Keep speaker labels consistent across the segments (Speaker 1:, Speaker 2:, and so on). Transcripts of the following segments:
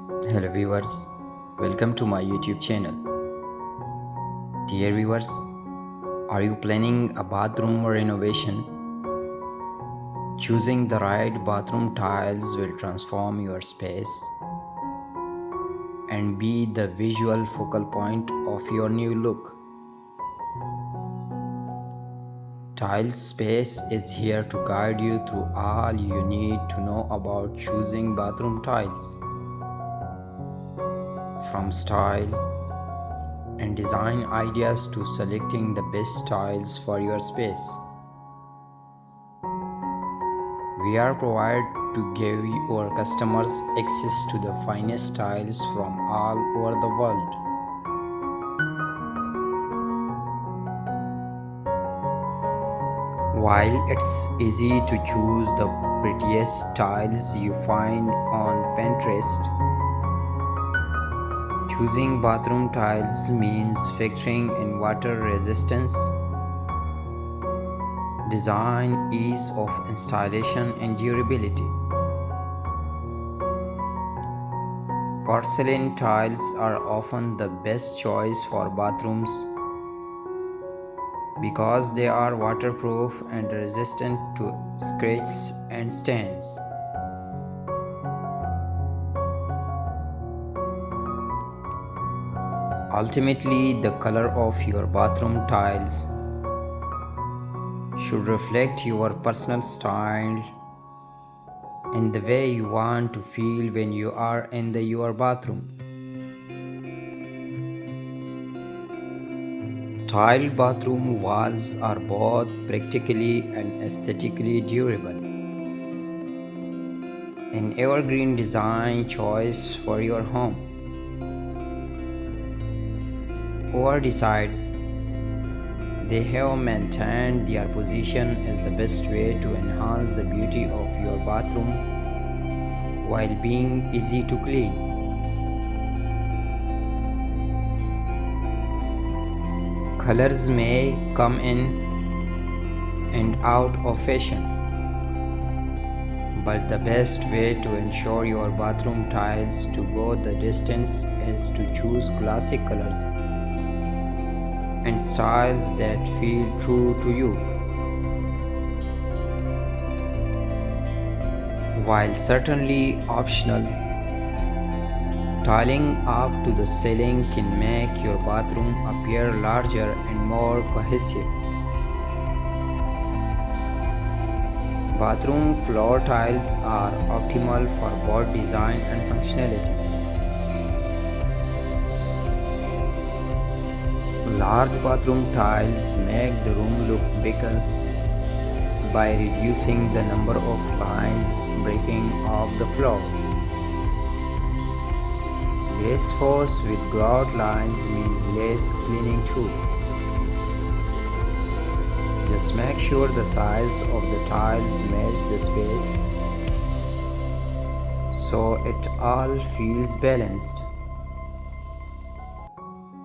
Speaker 1: Hello viewers, welcome to my YouTube channel. Dear viewers, are you planning a bathroom renovation? Choosing the right bathroom tiles will transform your space and be the visual focal point of your new look. Tiles Space is here to guide you through all you need to know about choosing bathroom tiles. From style and design ideas to selecting the best tiles for your space. We are provided to give our customers access to the finest tiles from all over the world. While it's easy to choose the prettiest tiles you find on Pinterest, choosing bathroom tiles means factoring in water resistance, design, ease of installation, and durability. Porcelain tiles are often the best choice for bathrooms because they are waterproof and resistant to scratches and stains. Ultimately, the color of your bathroom tiles should reflect your personal style and the way you want to feel when you are in your bathroom. Tile bathroom walls are both practically and aesthetically durable. An evergreen design choice for your home. Or decides they have maintained their position as the best way to enhance the beauty of your bathroom while being easy to clean. Colors may come in and out of fashion, but the best way to ensure your bathroom tiles to go the distance is to choose classic colors and styles that feel true to you. While certainly optional, tiling up to the ceiling can make your bathroom appear larger and more cohesive. Bathroom floor tiles are optimal for both design and functionality. Large bathroom tiles make the room look bigger by reducing the number of lines breaking off the floor. Less force with grout lines means less cleaning too. Just make sure the size of the tiles match the space so it all feels balanced.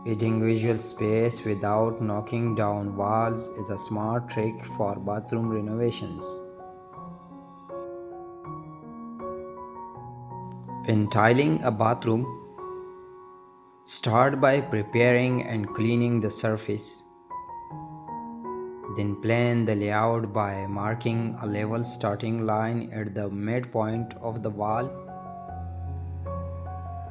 Speaker 1: Adding visual space without knocking down walls is a smart trick for bathroom renovations. When tiling a bathroom, start by preparing and cleaning the surface. Then plan the layout by marking a level starting line at the midpoint of the wall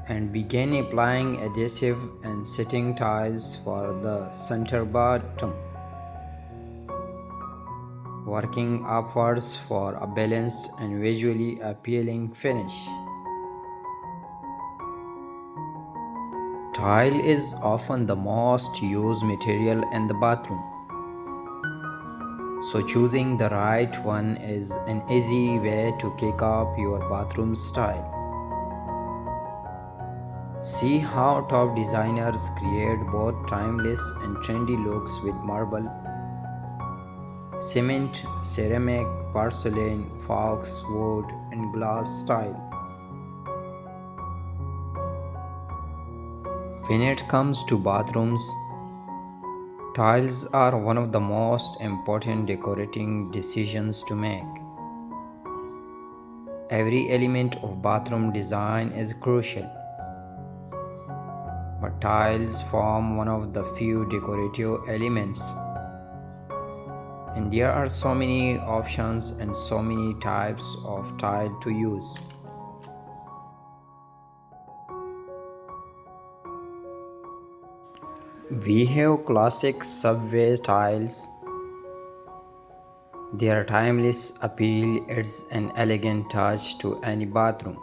Speaker 1: and begin applying adhesive and setting tiles for the center bottom, working upwards for a balanced and visually appealing finish. Tile is often the most used material in the bathroom, so choosing the right one is an easy way to kick up your bathroom style. See how top designers create both timeless and trendy looks with marble, cement, ceramic, porcelain, fox, wood, and glass style. When it comes to bathrooms, tiles are one of the most important decorating decisions to make. Every element of bathroom design is crucial, but tiles form one of the few decorative elements. And there are so many options and so many types of tile to use. We have classic subway tiles. Their timeless appeal adds an elegant touch to any bathroom.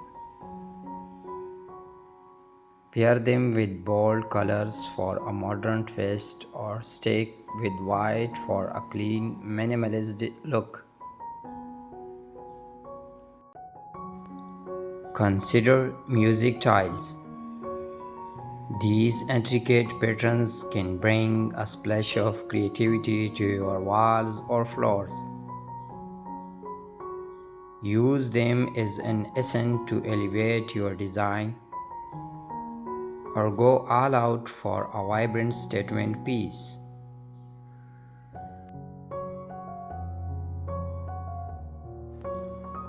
Speaker 1: Pair them with bold colors for a modern twist or stick with white for a clean, minimalist look. Consider music tiles. These intricate patterns can bring a splash of creativity to your walls or floors. Use them as an accent to elevate your design, or go all out for a vibrant statement piece.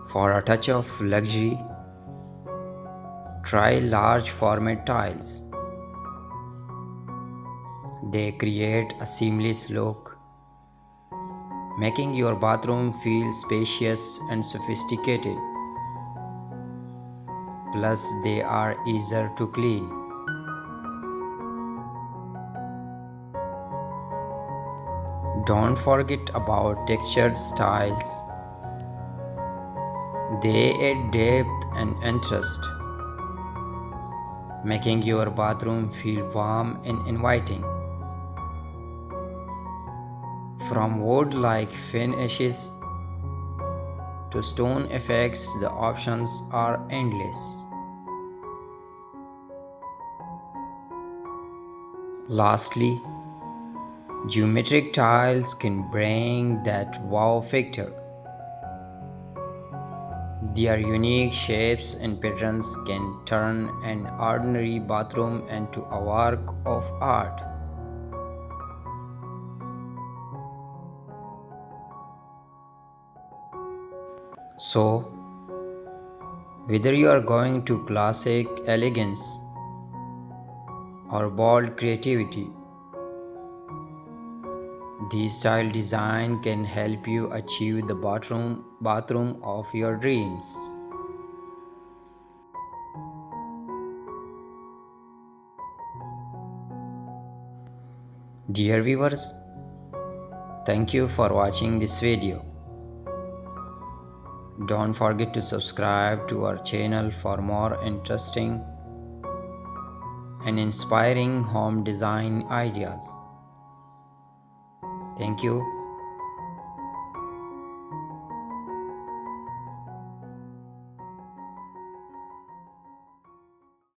Speaker 1: For a touch of luxury, try large format tiles. They create a seamless look, making your bathroom feel spacious and sophisticated. Plus, they are easier to clean. Don't forget about textured tiles. They add depth and interest, making your bathroom feel warm and inviting. From wood like finishes to stone effects, the options are endless. Lastly, geometric tiles can bring that wow factor. Their unique shapes and patterns can turn an ordinary bathroom into a work of art. So, whether you are going to classic elegance or bold creativity, this style design can help you achieve the bathroom of your dreams. Dear viewers, thank you for watching this video. Don't forget to subscribe to our channel for more interesting and inspiring home design ideas. Thank you.